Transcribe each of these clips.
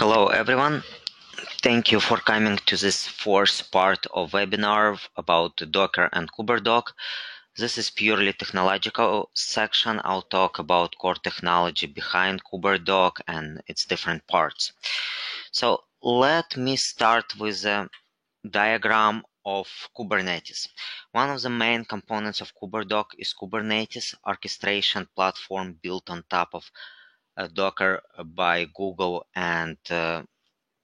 Hello everyone, thank you for coming to this fourth part of webinar about Docker and KuberDoc. This is purely technological section. I'll talk about core technology behind KuberDoc and its different parts. So let me start with a diagram of Kubernetes. One of the main components of KuberDoc is Kubernetes orchestration platform built on top of Docker by Google and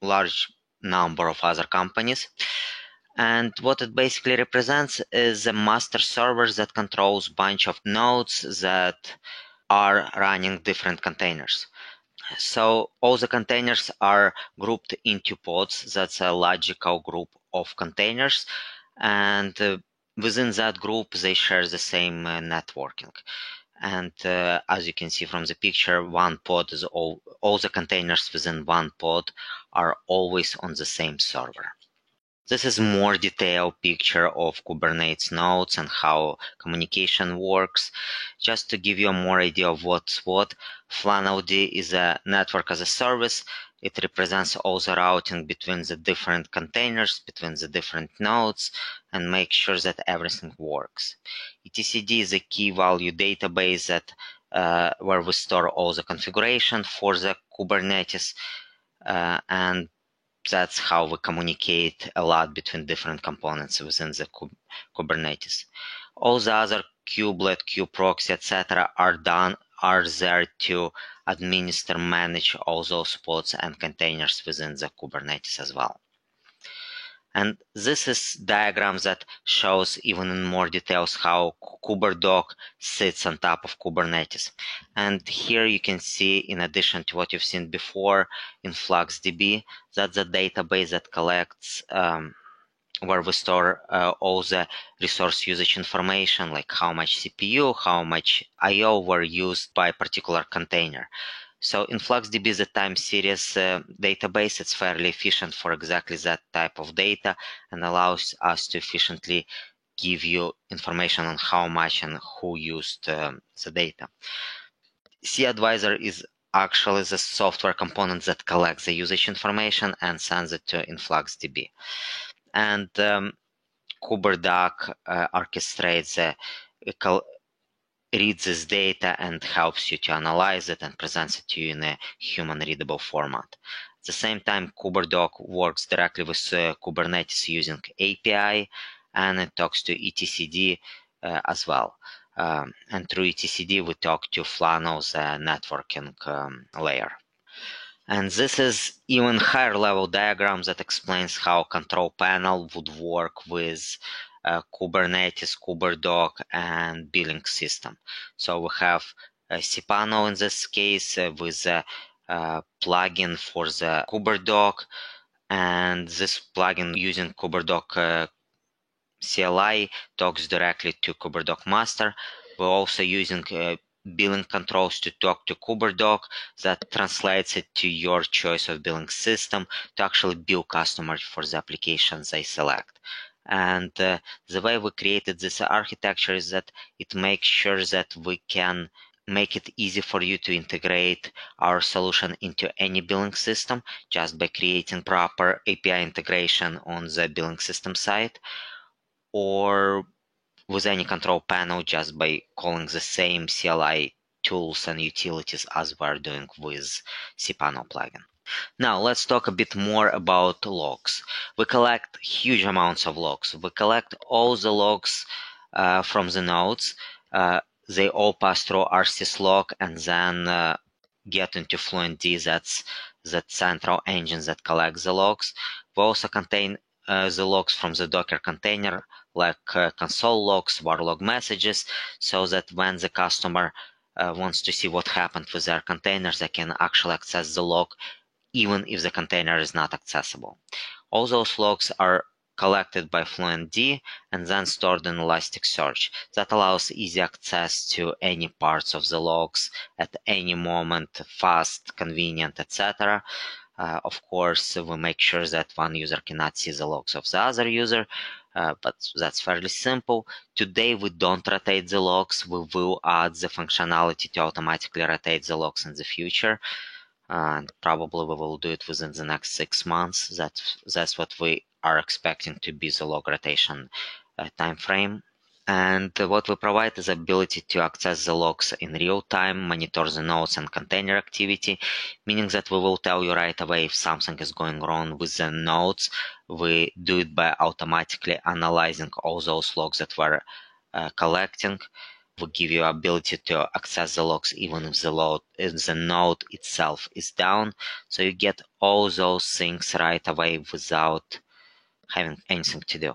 large number of other companies. And what it basically represents is a master server that controls a bunch of nodes that are running different containers. So all the containers are grouped into pods. That's a logical group of containers. And within that group, they share the same networking. And as you can see from the picture, one pod is all the containers within one pod are always on the same server. This is a more detailed picture of Kubernetes nodes and how communication works. Just to give you a more idea of what's what, Flannel is a network as a service. It represents all the routing between the different containers, between the different nodes, and make sure that everything works. etcd is a key value database that where we store all the configuration for the Kubernetes, and that's how we communicate a lot between different components within the Kubernetes. All the other kubelet, kubeproxy, etc. are there to administer, manage all those pods and containers within the Kubernetes as well. And this is diagram that shows even in more details how KuberDoc sits on top of Kubernetes. And here you can see, in addition to what you've seen before, InfluxDB, that's a database that collects where we store all the resource usage information, like how much CPU, how much I/O were used by a particular container. So InfluxDB is a time series database. It's fairly efficient for exactly that type of data and allows us to efficiently give you information on how much and who used the data. CAdvisor is actually the software component that collects the usage information and sends it to InfluxDB. And KuberDoc orchestrates reads this data and helps you to analyze it and presents it to you in a human readable format. At the same time, KuberDoc works directly with Kubernetes using API, and it talks to etcd as well. And through etcd, we talk to Flannel's networking layer. And this is even higher level diagram that explains how control panel would work with Kubernetes, KuberDoc, and billing system. So we have cPanel in this case with a plugin for the KuberDoc, and this plugin using KuberDoc CLI talks directly to KuberDoc master. We're also using billing controls to talk to KuberDoc that translates it to your choice of billing system to actually bill customers for the applications they select. And the way we created this architecture is that it makes sure that we can make it easy for you to integrate our solution into any billing system just by creating proper API integration on the billing system side, or with any control panel just by calling the same CLI tools and utilities as we're doing with cPanel plugin. Now let's talk a bit more about logs. We collect huge amounts of logs. We collect all the logs from the nodes. They all pass through rsyslog and then get into FluentD. That's the central engine that collects the logs. We also contain the logs from the Docker container, like console logs, var log messages, so that when the customer wants to see what happened with their containers, they can actually access the log even if the container is not accessible. All those logs are collected by FluentD and then stored in Elasticsearch. That allows easy access to any parts of the logs at any moment, fast, convenient, etc. Of course, we make sure that one user cannot see the logs of the other user, but that's fairly simple. Today, we don't rotate the logs. We will add the functionality to automatically rotate the logs in the future. and probably we will do it within the next 6 months. That's what we are expecting to be the log rotation time frame. And what we provide is ability to access the logs in real time, monitor the nodes and container activity, meaning that we will tell you right away if something is going wrong with the nodes. We do it by automatically analyzing all those logs that we're collecting. We give you ability to access the logs even if the node itself is down. So you get all those things right away without having anything to do.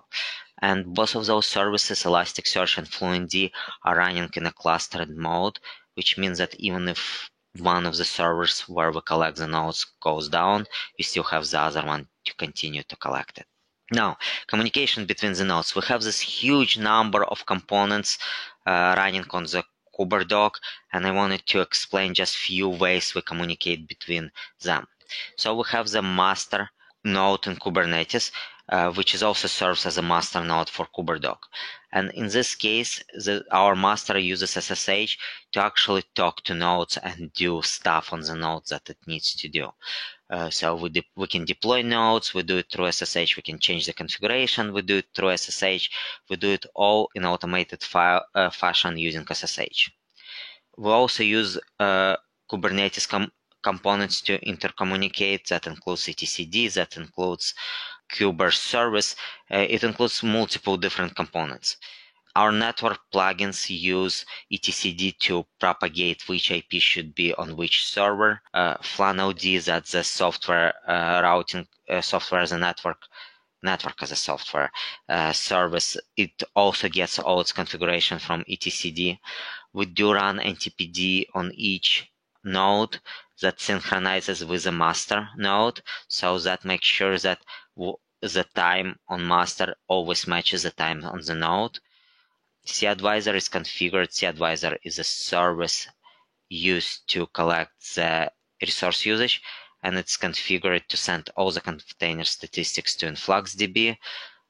And both of those services, Elasticsearch and FluentD, are running in a clustered mode, which means that even if one of the servers where we collect the nodes goes down, you still have the other one to continue to collect it. Now, communication between the nodes. We have this huge number of components running on the KuberDoc, and I wanted to explain just few ways we communicate between them. So we have the master node in Kubernetes, which is also serves as a master node for KuberDoc. And in this case, our master uses SSH to actually talk to nodes and do stuff on the nodes that it needs to do. So we can deploy nodes, we do it through SSH, we can change the configuration, we do it through SSH, we do it all in automated fashion using SSH. We also use Kubernetes components to intercommunicate. That includes etcd, that includes Kuberservice. It includes multiple different components. Our network plugins use etcd to propagate which IP should be on which server. FlanOD, that's the software routing software as a network as a software service. It also gets all its configuration from etcd. We do run NTPD on each node that synchronizes with the master node, so that makes sure that the time on master always matches the time on the node. cAdvisor is configured. cAdvisor is a service used to collect the resource usage, and it's configured to send all the container statistics to InfluxDB,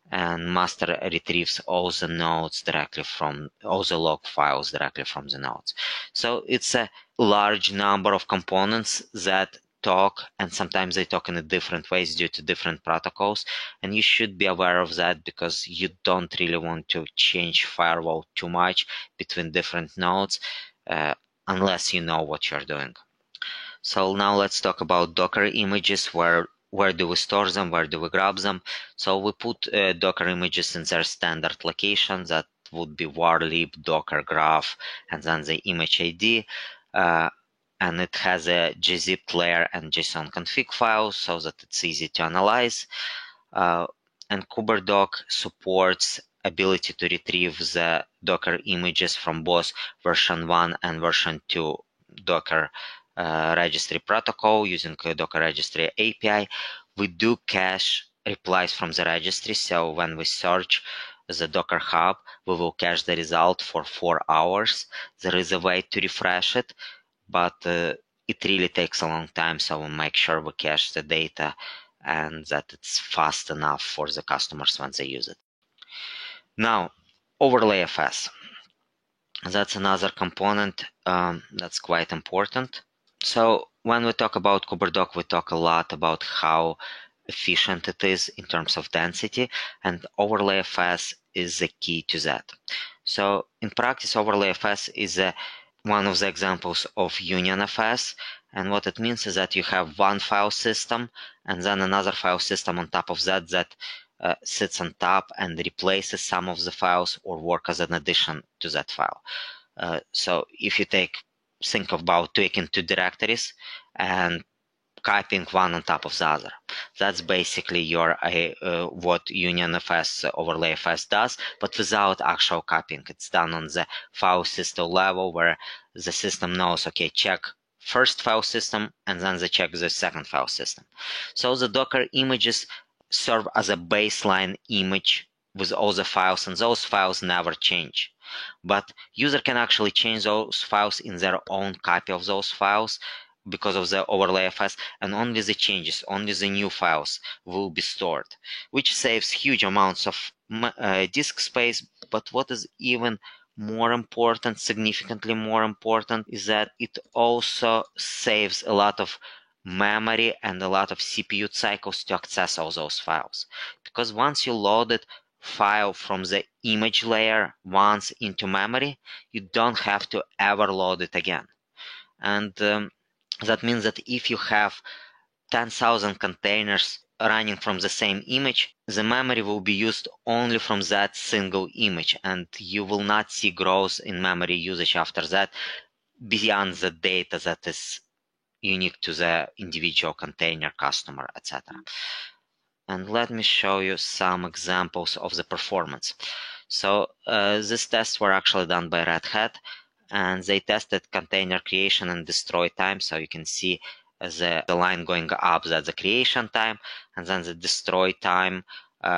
and master retrieves all the nodes directly from all the log files directly from the nodes. So it's a large number of components that talk, and sometimes they talk in different ways due to different protocols, and you should be aware of that because you don't really want to change firewall too much between different nodes unless you know what you're doing. So now let's talk about Docker images. Where do we store them? Where do we grab them? So we put Docker images in their standard location. That would be varlib, Docker graph, and then the image ID. And it has a gzipped layer and JSON config file so that it's easy to analyze. And KuberDoc supports ability to retrieve the Docker images from both version 1 and version 2 Docker registry protocol using Docker registry API. We do cache replies from the registry, so when we search the Docker Hub, we will cache the result for 4 hours. There is a way to refresh it, but it really takes a long time, so we'll make sure we cache the data and that it's fast enough for the customers when they use it. Now, OverlayFS. That's another component that's quite important. So when we talk about KuberDoc, we talk a lot about how efficient it is in terms of density, and OverlayFS is the key to that. So in practice, OverlayFS is one of the examples of UnionFS, and what it means is that you have one file system and then another file system on top of that that sits on top and replaces some of the files or work as an addition to that file. So if you think about taking two directories and copying one on top of the other. That's basically your what UnionFS OverlayFS does, but without actual copying. It's done on the file system level where the system knows, okay, check first file system and then they check the second file system. So the Docker images serve as a baseline image with all the files, and those files never change. But user can actually change those files in their own copy of those files because of the OverlayFS, and only the changes, only the new files will be stored, which saves huge amounts of disk space. But what is even more important, significantly more important, is that it also saves a lot of memory and a lot of CPU cycles to access all those files. Because once you loaded file from the image layer once into memory, you don't have to ever load it again. And that means that if you have 10,000 containers running from the same image, the memory will be used only from that single image, and you will not see growth in memory usage after that beyond the data that is unique to the individual container, customer, etc. And let me show you some examples of the performance. So these tests were actually done by Red Hat, and they tested container creation and destroy time. So you can see the line going up, that's the creation time, and then the destroy time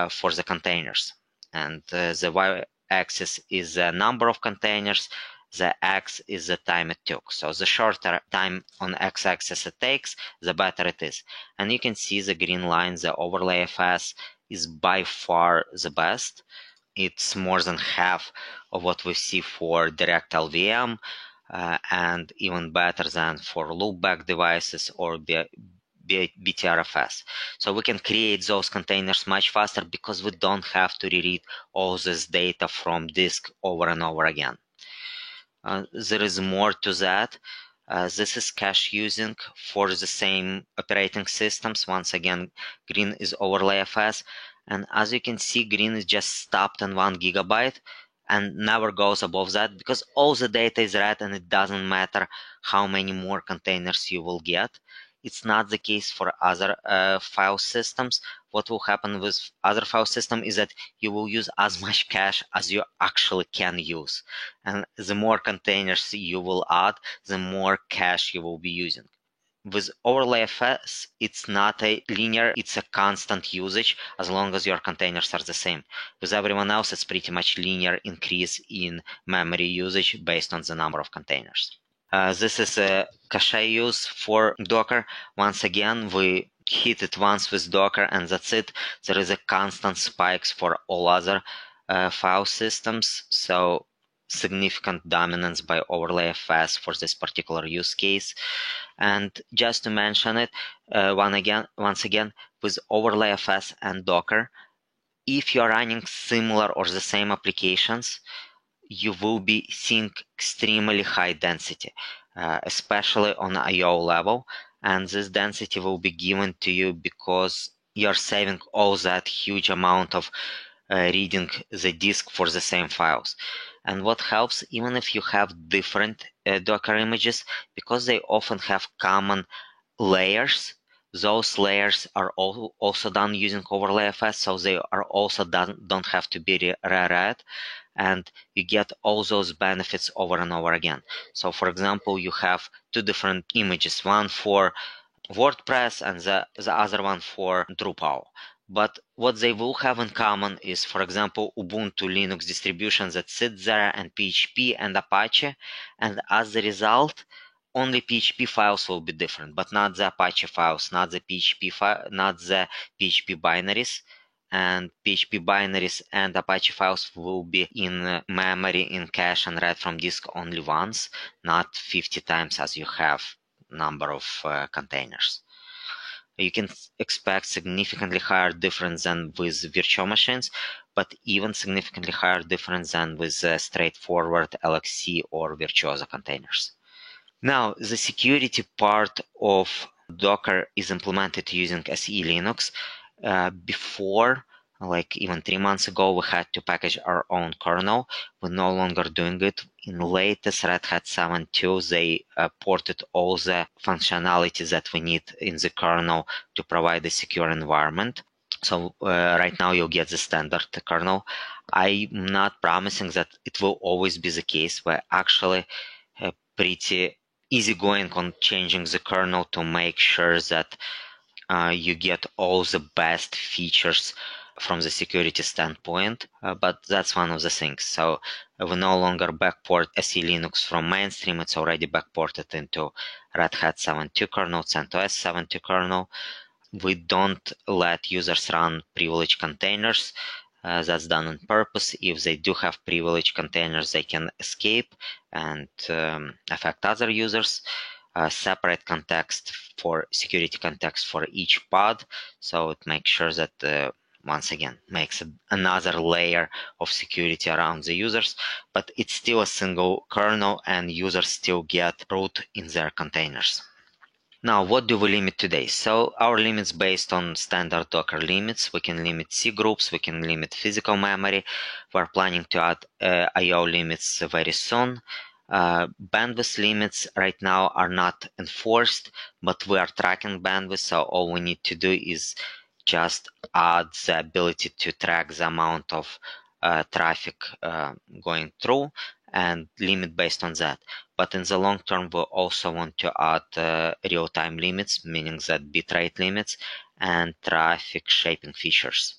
for the containers. And the y-axis is the number of containers, the x is the time it took. So the shorter time on x-axis it takes, the better it is. And you can see the green line, the OverlayFS, is by far the best. It's more than half of what we see for direct LVM, and even better than for loopback devices or BTRFS. So we can create those containers much faster because we don't have to reread all this data from disk over and over again. There is more to that. This is cache using for the same operating systems. Once again, green is OverlayFS. And as you can see, green is just stopped on 1 gigabyte and never goes above that because all the data is read and it doesn't matter how many more containers you will get. It's not the case for other file systems. What will happen with other file system is that you will use as much cache as you actually can use. And the more containers you will add, the more cache you will be using. With OverlayFS, it's not a linear, it's a constant usage as long as your containers are the same. With everyone else, it's pretty much linear increase in memory usage based on the number of containers. This is a cache use for Docker. Once again, we hit it once with Docker and that's it. There is a constant spikes for all other file systems. So significant dominance by OverlayFS for this particular use case. And just to mention it, once again, with OverlayFS and Docker, if you're running similar or the same applications, you will be seeing extremely high density, especially on I/O level. And this density will be given to you because you're saving all that huge amount of reading the disk for the same files. And what helps, even if you have different Docker images, because they often have common layers, those layers are also done using OverlayFS, so they are also don't have to be reread, and you get all those benefits over and over again. So for example, you have two different images, one for WordPress and the other one for Drupal. But what they will have in common is, for example, Ubuntu Linux distributions that sit there, and PHP and Apache, and as a result, only PHP files will be different, but not the Apache files, not the PHP binaries. And PHP binaries and Apache files will be in memory, in cache, and read from disk only once, not 50 times as you have number of containers. You can expect significantly higher difference than with virtual machines, but even significantly higher difference than with straightforward LXC or Virtuoso containers. Now, the security part of Docker is implemented using SE Linux. Before, like even 3 months ago, we had to package our own kernel. We're no longer doing it. In the latest Red Hat 7.2, they ported all the functionalities that we need in the kernel to provide a secure environment. So right now you'll get the standard kernel. I'm not promising that it will always be the case. We're actually pretty easygoing on changing the kernel to make sure that you get all the best features from the security standpoint, but that's one of the things. So we no longer backport SE Linux from mainstream. It's already backported into Red Hat 7.2 kernel, CentOS 7.2 kernel. We don't let users run privileged containers. That's done on purpose. If they do have privileged containers, they can escape and affect other users. separate context for security context for each pod. So it makes sure that once again makes another layer of security around the users, but it's still a single kernel and users still get root in their containers. Now, what do we limit today? So our limits based on standard Docker limits. We can limit C groups, we can limit physical memory. We're planning to add IO limits very soon. Bandwidth limits right now are not enforced, but we are tracking bandwidth, so all we need to do is just add the ability to track the amount of traffic going through and limit based on that. But in the long term, we also want to add real-time limits, meaning that bitrate limits and traffic shaping features.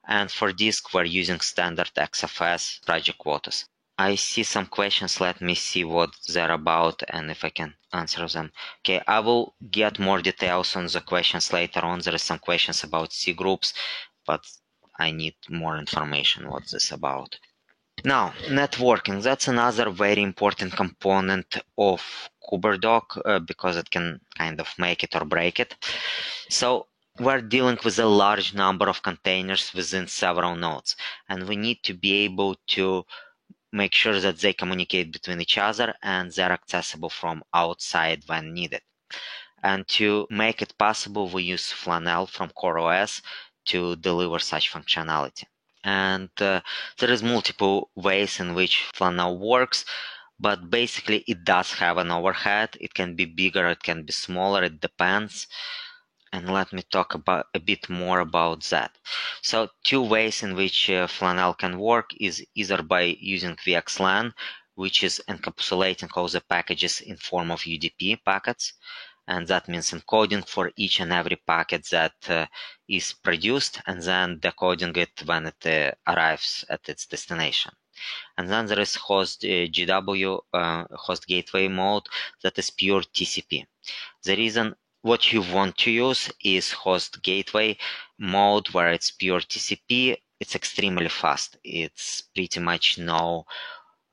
And for disk, we're using standard XFS project quotas. I see some questions. Let me see what they're about and if I can answer them. Okay, I will get more details on the questions later on. There is some questions about C groups, but I need more information what this is about. Now, networking, that's another very important component of KuberDoc because it can kind of make it or break it. So we're dealing with a large number of containers within several nodes, and we need to be able to make sure that they communicate between each other and they're accessible from outside when needed. And to make it possible, we use Flannel from CoreOS to deliver such functionality. And there is multiple ways in which Flannel works, but basically it does have an overhead. It can be bigger, it can be smaller, it depends. And let me talk about a bit more about that. So two ways in which Flannel can work is either by using VXLAN, which is encapsulating all the packages in form of UDP packets. And that means encoding for each and every packet that is produced and then decoding it when it arrives at its destination. And then there is host GW, host gateway mode, that is pure TCP. The reason what you want to use is host gateway mode where it's pure TCP. It's extremely fast. It's pretty much no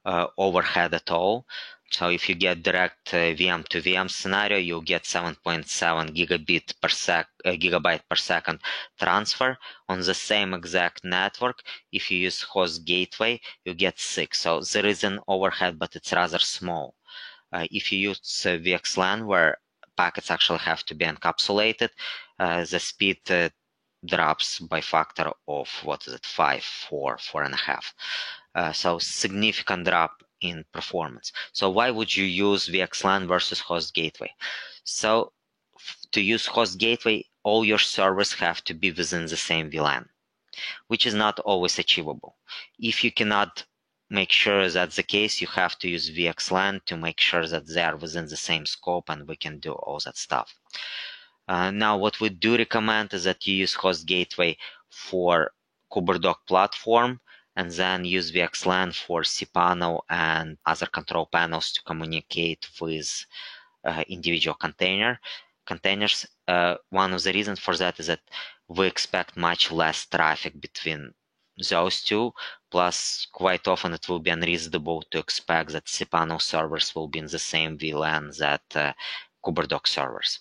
overhead at all. So if you get direct VM to VM scenario, you'll get 7.7 gigabyte per second transfer on the same exact network. If you use host gateway, you get 6. So there is an overhead, but it's rather small. If you use VXLAN, where packets actually have to be encapsulated, the speed drops by factor of 5, 4, 4.5. So significant drop in performance. So why would you use VXLAN versus host gateway? So to use host gateway, all your servers have to be within the same VLAN, which is not always achievable. If you cannot make sure that's the case, you have to use VXLAN to make sure that they are within the same scope and we can do all that stuff. Now, what we do recommend is that you use host gateway for KuberDoc platform and then use VXLAN for cPanel and other control panels to communicate with individual containers. One of the reasons for that is that we expect much less traffic between those two. Plus, quite often it will be unreasonable to expect that cPanel servers will be in the same VLAN that KuberDoc servers.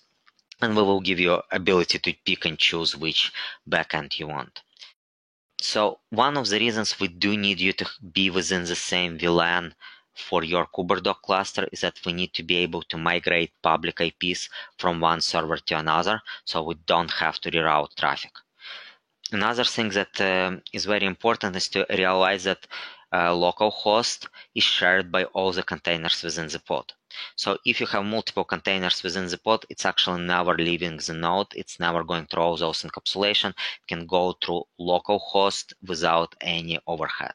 And we will give you ability to pick and choose which backend you want. So one of the reasons we do need you to be within the same VLAN for your KuberDoc cluster is that we need to be able to migrate public IPs from one server to another, so we don't have to reroute traffic. Another thing that is very important is to realize that localhost is shared by all the containers within the pod. So if you have multiple containers within the pod, it's actually never leaving the node. It's never going through all those encapsulation. It can go through localhost without any overhead.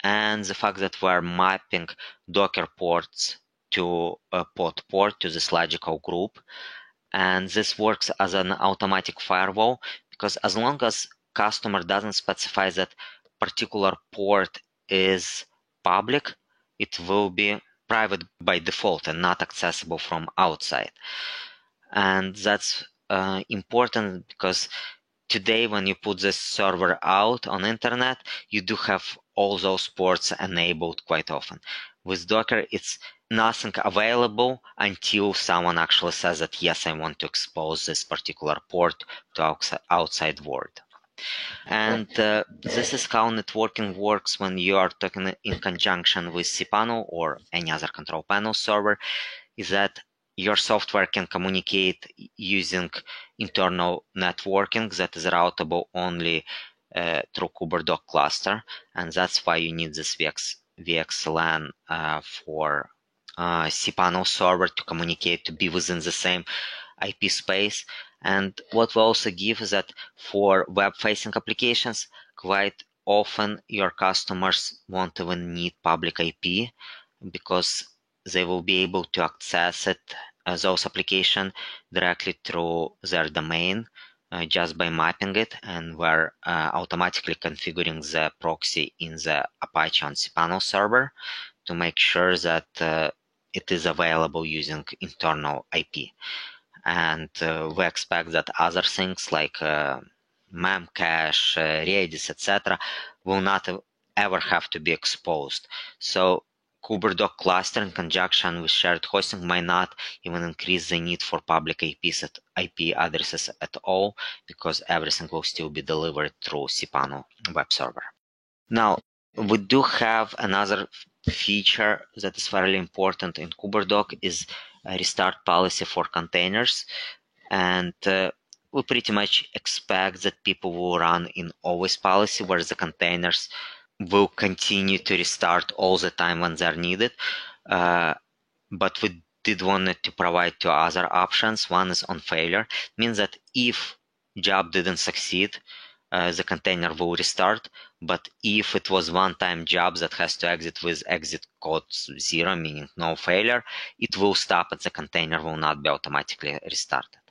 And the fact that we're mapping Docker ports to a pod port to this logical group. And this works as an automatic firewall because as long as customer doesn't specify that particular port is public, it will be private by default and not accessible from outside. And that's important because today when you put this server out on internet, you do have all those ports enabled quite often. With Docker, it's nothing available until someone actually says that, yes, I want to expose this particular port to outside world. And this is how networking works when you are talking in conjunction with cPanel or any other control panel server, is that your software can communicate using internal networking that is routable only through KuberDoc cluster, and that's why you need this VXLAN for cPanel server to communicate, to be within the same IP space. And what we also give is that for web-facing applications, quite often your customers won't even need public IP because they will be able to access it, those applications, directly through their domain just by mapping it, and we're automatically configuring the proxy in the Apache on cPanel server to make sure that it is available using internal IP. And we expect that other things like Memcache, Redis, etc. will not ever have to be exposed. So KuberDoc cluster in conjunction with shared hosting might not even increase the need for public IP addresses at all, because everything will still be delivered through cPanel web server. Now, we do have another feature that is fairly important in KuberDoc, is a restart policy for containers. And we pretty much expect that people will run in always policy, where the containers will continue to restart all the time when they're needed. But we did want to provide two other options. One is on failure. It means that if job didn't succeed, the container will restart. But if it was one-time job that has to exit with exit code 0, meaning no failure, it will stop and the container will not be automatically restarted.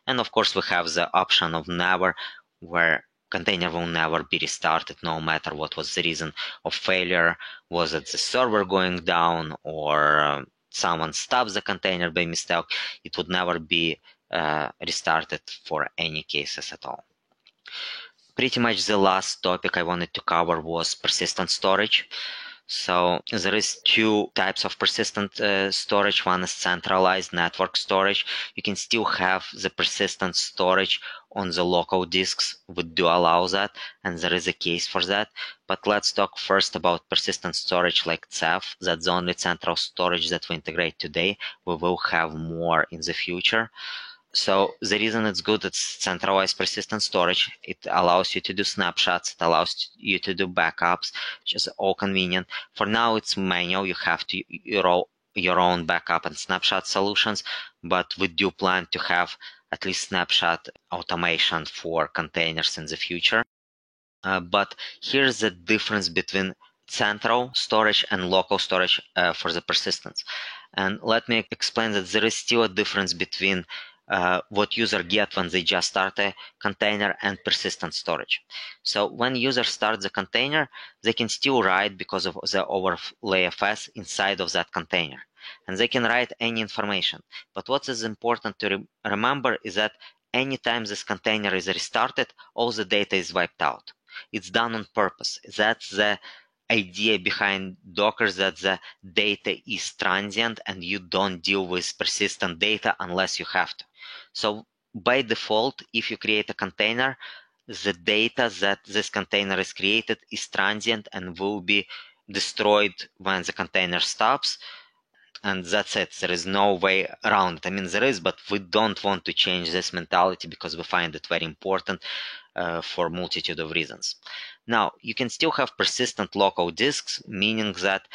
And of course, we have the option of never, where container will never be restarted no matter what was the reason of failure. Was it the server going down, or someone stopped the container by mistake? It would never be restarted for any cases at all. Pretty much the last topic I wanted to cover was persistent storage. So there is two types of persistent storage. One is centralized network storage. You can still have the persistent storage on the local disks. We do allow that, and there is a case for that. But let's talk first about persistent storage like Ceph. That's the only central storage that we integrate today. We will have more in the future. So the reason it's good, it's centralized persistent storage. It allows you to do snapshots. It allows you to do backups, which is all convenient. For now, it's manual. You have to your own backup and snapshot solutions, but we do plan to have at least snapshot automation for containers in the future. But here's the difference between central storage and local storage for the persistence. And let me explain that there is still a difference between what user get when they just start a container and persistent storage. So when user starts the container, they can still write because of the overlay FS inside of that container, and they can write any information. But what is important to remember is that anytime this container is restarted, all the data is wiped out. It's done on purpose. That's the idea behind Docker, that the data is transient and you don't deal with persistent data unless you have to. So by default, if you create a container, the data that this container is created is transient and will be destroyed when the container stops. And that's it. There is no way around it. I mean, there is, but we don't want to change this mentality because we find it very important for a multitude of reasons. Now, you can still have persistent local disks, meaning that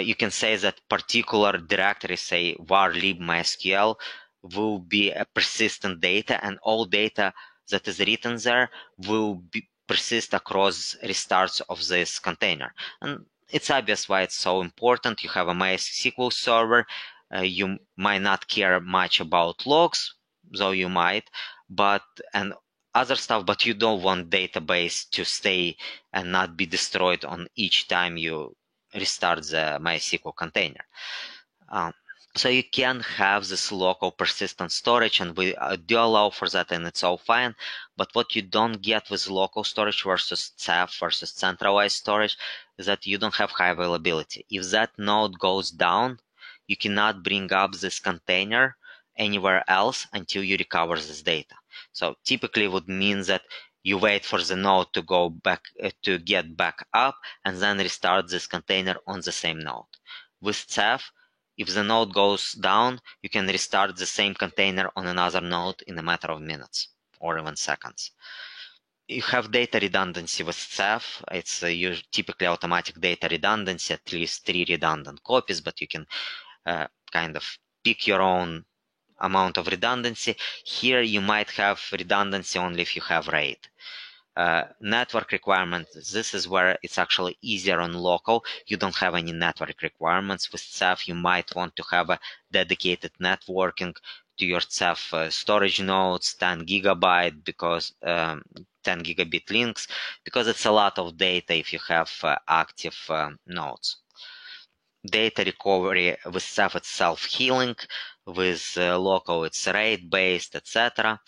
you can say that particular directory, say var lib mysql, will be a persistent data, and all data that is written there will persist across restarts of this container. And it's obvious why it's so important. You have a MySQL server. You might not care much about logs, though you might, and other stuff, but you don't want database to stay and not be destroyed on each time you restart the MySQL container. So you can have this local persistent storage, and we do allow for that, and it's all fine. But what you don't get with local storage versus Ceph versus centralized storage is that you don't have high availability. If that node goes down, you cannot bring up this container anywhere else until you recover this data. So typically it would mean that you wait for the node to go back to get back up and then restart this container on the same node. With Ceph, if the node goes down, you can restart the same container on another node in a matter of minutes or even seconds. You have data redundancy with Ceph. It's typically automatic data redundancy, at least 3 redundant copies, but you can kind of pick your own amount of redundancy. Here you might have redundancy only if you have RAID. Network requirements, this is where it's actually easier on local. You don't have any network requirements. With Ceph, you might want to have a dedicated networking to your Ceph storage nodes, 10 gigabyte, because 10 gigabit links, because it's a lot of data if you have active nodes. Data recovery with Ceph it's self-healing, with local it's RAID based, etc.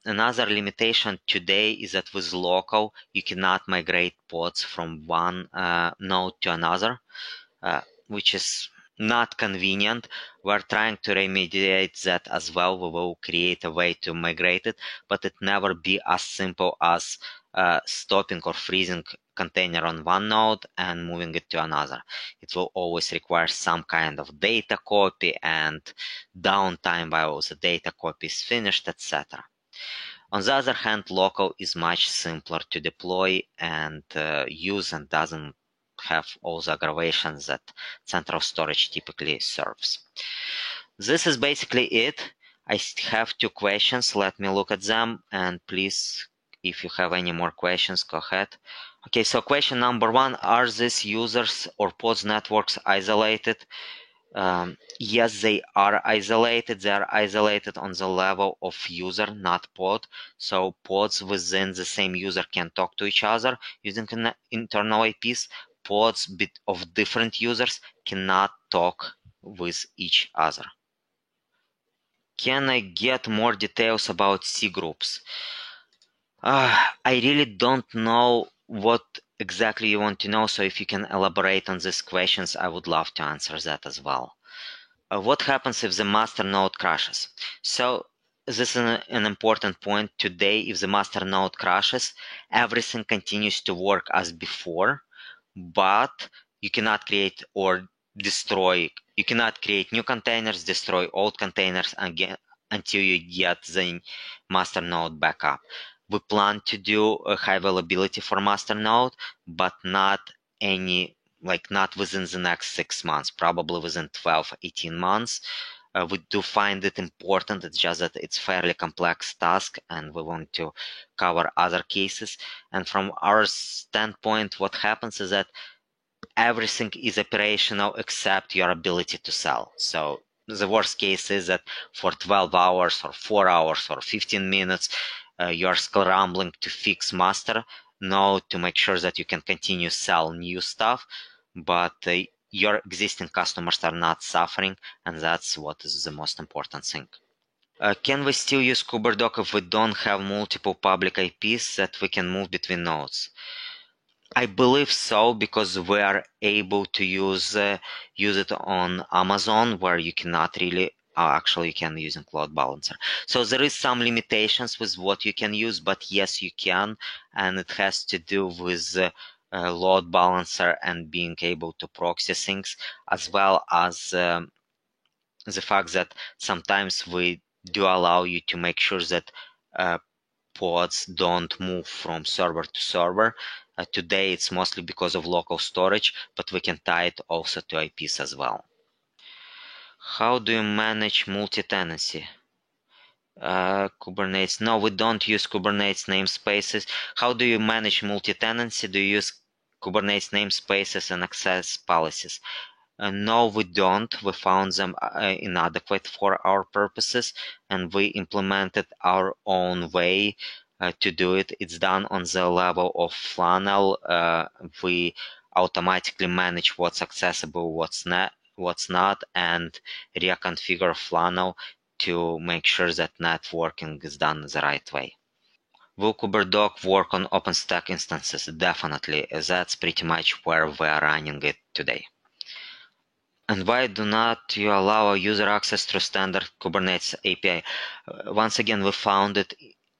Another limitation today is that with local, you cannot migrate pods from one node to another, which is not convenient. We're trying to remediate that as well. We will create a way to migrate it, but it never be as simple as stopping or freezing container on one node and moving it to another. It will always require some kind of data copy and downtime while the data copy is finished, etc. On the other hand, local is much simpler to deploy and use and doesn't have all the aggravations that central storage typically serves. This is basically it. I have 2 questions. Let me look at them, and please, if you have any more questions, go ahead. Okay, so question number 1, are these users or pods networks isolated? Yes, they are isolated. They are isolated on the level of user, not pod. So pods within the same user can talk to each other using internal IPs. Pods of different users cannot talk with each other. Can I get more details about C groups? I really don't know what exactly you want to know, so if you can elaborate on these questions, I would love to answer that as well. What happens if the master node crashes? So this is an important point. Today, if the master node crashes, everything continues to work as before, but you cannot create or destroy, you cannot create new containers, destroy old containers again until you get the master node back up. We plan to do a high availability for master node, but not not within the next 6 months, probably within 12, 18 months. We do find it important. It's just that it's fairly complex task and we want to cover other cases. And from our standpoint, what happens is that everything is operational except your ability to sell. So the worst case is that for 12 hours or 4 hours or 15 minutes, you're scrambling to fix master node to make sure that you can continue sell new stuff, but your existing customers are not suffering, and that's what is the most important thing. Can we still use KuberDoc if we don't have multiple public IPs that we can move between nodes? I believe so, because we are able to use it on Amazon, where you cannot really actually you can use in load balancer. So there is some limitations with what you can use, but yes, you can, and it has to do with load balancer and being able to proxy things, as well as the fact that sometimes we do allow you to make sure that pods don't move from server to server. Today it's mostly because of local storage, but we can tie it also to IPs as well. How do you manage multi-tenancy? Kubernetes. No, we don't use Kubernetes namespaces. How do you manage multi-tenancy? Do you use Kubernetes namespaces and access policies? No, we don't. We found them inadequate for our purposes, and we implemented our own way to do it. It's done on the level of Flannel. We automatically manage what's accessible, what's not, and reconfigure Flannel to make sure that networking is done the right way. Will KuberDoc work on OpenStack instances? Definitely. That's pretty much where we are running it today. And why do not you allow user access through standard Kubernetes API? Once again, we found it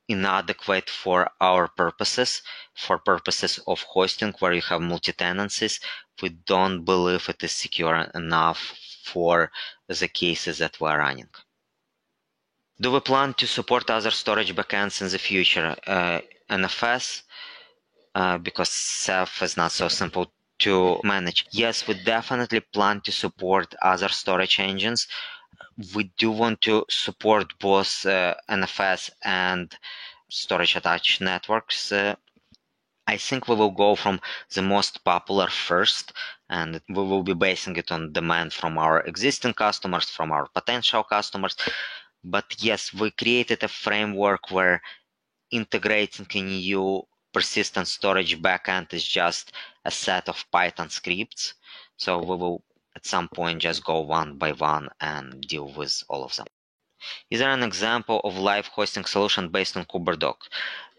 inadequate for our purposes, for purposes of hosting where you have multi-tenancies. We don't believe it is secure enough for the cases that we're running. Do we plan to support other storage backends in the future? NFS, because Ceph is not so simple to manage. Yes, we definitely plan to support other storage engines. We do want to support both NFS and storage attached networks. I think we will go from the most popular first, and we will be basing it on demand from our existing customers, from our potential customers. But yes, we created a framework where integrating a new persistent storage backend is just a set of Python scripts. So we will at some point just go one by one and deal with all of them. Is there an example of live hosting solution based on KuberDoc?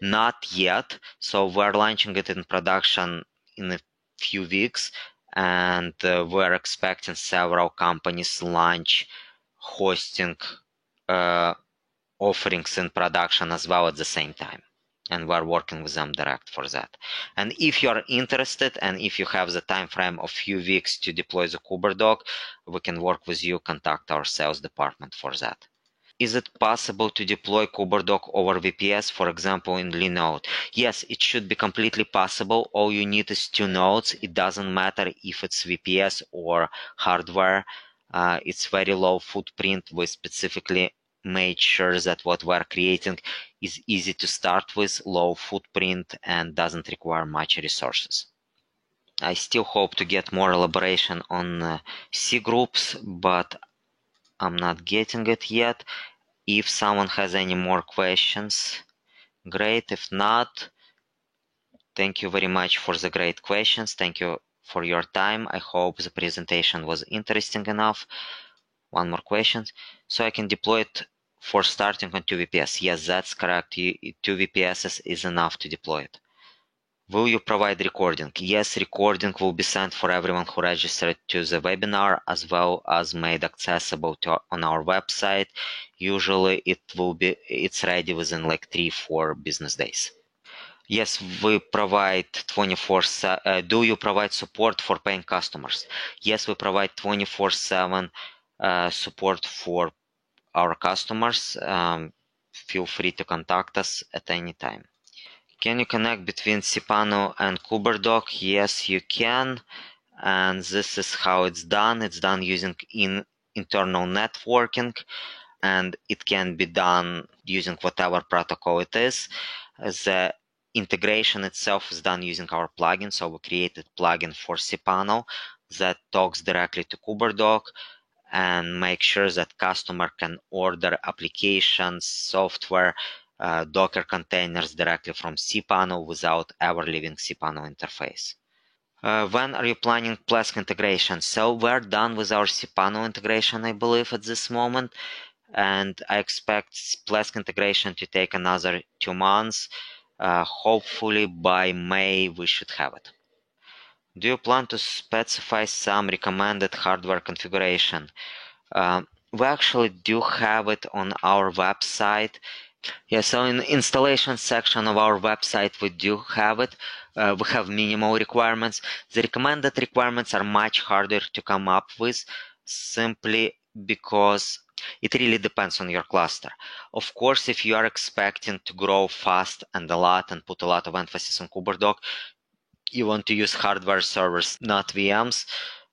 Not yet. So we're launching it in production in a few weeks, and we're expecting several companies launch hosting offerings in production as well at the same time. And we're working with them direct for that. And if you're interested and if you have the time frame of few weeks to deploy the KuberDoc, we can work with you, contact our sales department for that. Is it possible to deploy KuberDoc over VPS, for example, in Linode? Yes, it should be completely possible. All you need is 2 nodes. It doesn't matter if it's VPS or hardware. It's very low footprint. We specifically made sure that what we're creating is easy to start with, low footprint, and doesn't require much resources. I still hope to get more elaboration on C groups, but I'm not getting it yet. If someone has any more questions, great. If not, thank you very much for the great questions. Thank you for your time. I hope the presentation was interesting enough. One more question. So I can deploy it for starting on 2VPS. Yes, that's correct. 2VPS is enough to deploy it. Will you provide recording? Yes, recording will be sent for everyone who registered to the webinar as well as made accessible on our website. Usually it's ready within like 3-4 business days. Yes, we provide 24. Do you provide support for paying customers? Yes, we provide 24/7 support for our customers. Feel free to contact us at any time. Can you connect between cPanel and KuberDoc? Yes, you can. And this is how it's done. It's done using internal networking, and it can be done using whatever protocol it is. The integration itself is done using our plugin. So we created plugin for cPanel that talks directly to KuberDoc and make sure that customer can order applications, software, Docker containers directly from cPanel without ever leaving cPanel interface. When are you planning Plesk integration? So we're done with our cPanel integration, I believe, at this moment, and I expect Plesk integration to take another 2 months. Hopefully by May we should have it. Do you plan to specify some recommended hardware configuration? We actually do have it on our website. Yeah, so in the installation section of our website, we do have it. We have minimal requirements. The recommended requirements are much harder to come up with simply because it really depends on your cluster. Of course, if you are expecting to grow fast and a lot and put a lot of emphasis on KuberDoc, you want to use hardware servers, not VMs.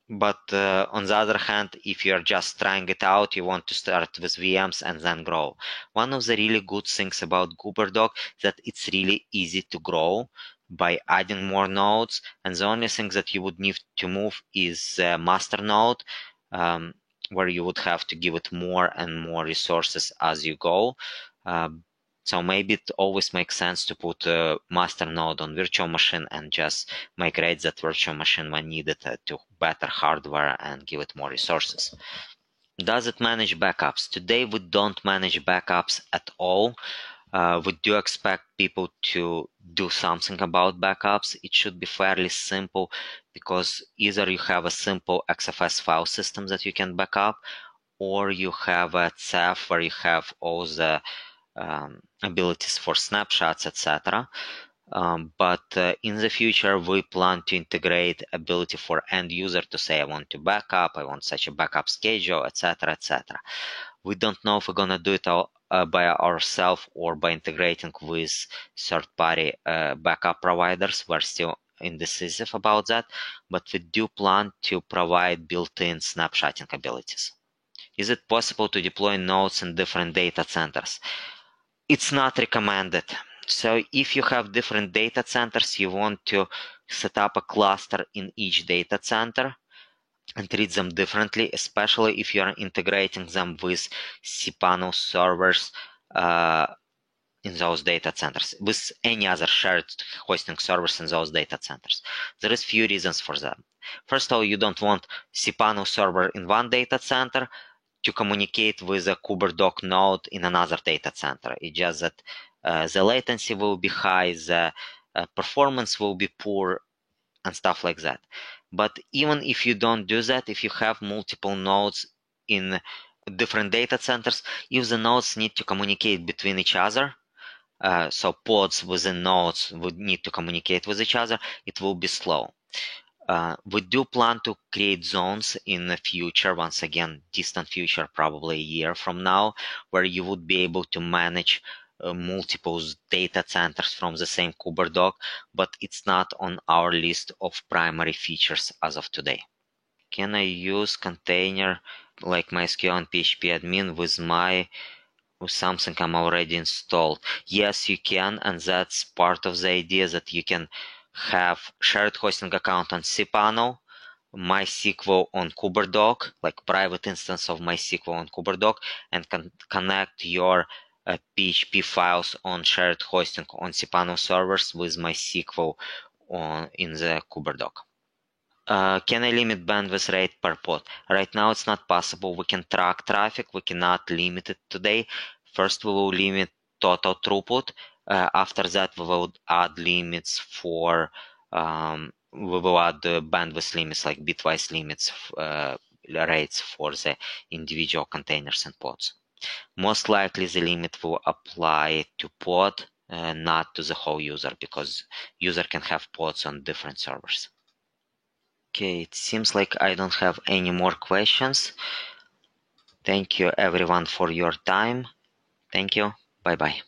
But on the other hand, if you're just trying it out, you want to start with VMs and then grow. One of the really good things about KuberDoc is that it's really easy to grow by adding more nodes. And the only thing that you would need to move is master node, where you would have to give it more and more resources as you go. So maybe it always makes sense to put a master node on virtual machine and just migrate that virtual machine when needed to better hardware and give it more resources. Does it manage backups? Today we don't manage backups at all. We do expect people to do something about backups. It should be fairly simple because either you have a simple XFS file system that you can back up, or you have a CEF where you have all the abilities for snapshots, etc. But in the future, we plan to integrate ability for end user to say, I want to backup, I want such a backup schedule, etc., etc. We don't know if we're gonna do it all, by ourselves or by integrating with third-party backup providers. We're still indecisive about that, but we do plan to provide built-in snapshotting abilities. Is it possible to deploy nodes in different data centers? It's not recommended. So if you have different data centers, you want to set up a cluster in each data center and treat them differently, especially if you are integrating them with cPanel servers in those data centers, with any other shared hosting servers in those data centers. There is few reasons for that. First of all, you don't want cPanel server in one data center to communicate with a KuberDoc node in another data center. It's just that the latency will be high, the performance will be poor, and stuff like that. But even if you don't do that, if you have multiple nodes in different data centers, if the nodes need to communicate between each other, so pods within nodes would need to communicate with each other, it will be slow. We do plan to create zones in the future, once again, distant future, probably a year from now, where you would be able to manage multiple data centers from the same KuberDoc, but it's not on our list of primary features as of today. Can I use container like MySQL and PHP admin with something I'm already installed? Yes, you can, and that's part of the idea that you can have shared hosting account on cPanel, MySQL on KuberDoc, like private instance of MySQL on KuberDoc, and connect your PHP files on shared hosting on cPanel servers with MySQL in the KuberDoc. Can I limit bandwidth rate per pod? Right now it's not possible. We can track traffic, we cannot limit it today. First we will limit total throughput. After that we will add limits for we will add bandwidth limits, like bitwise limits, rates for the individual containers and pods. Most likely the limit will apply to pod, not to the whole user, because user can have pods on different servers. Okay, it seems like I don't have any more questions. Thank you everyone for your time. Thank you. Bye bye.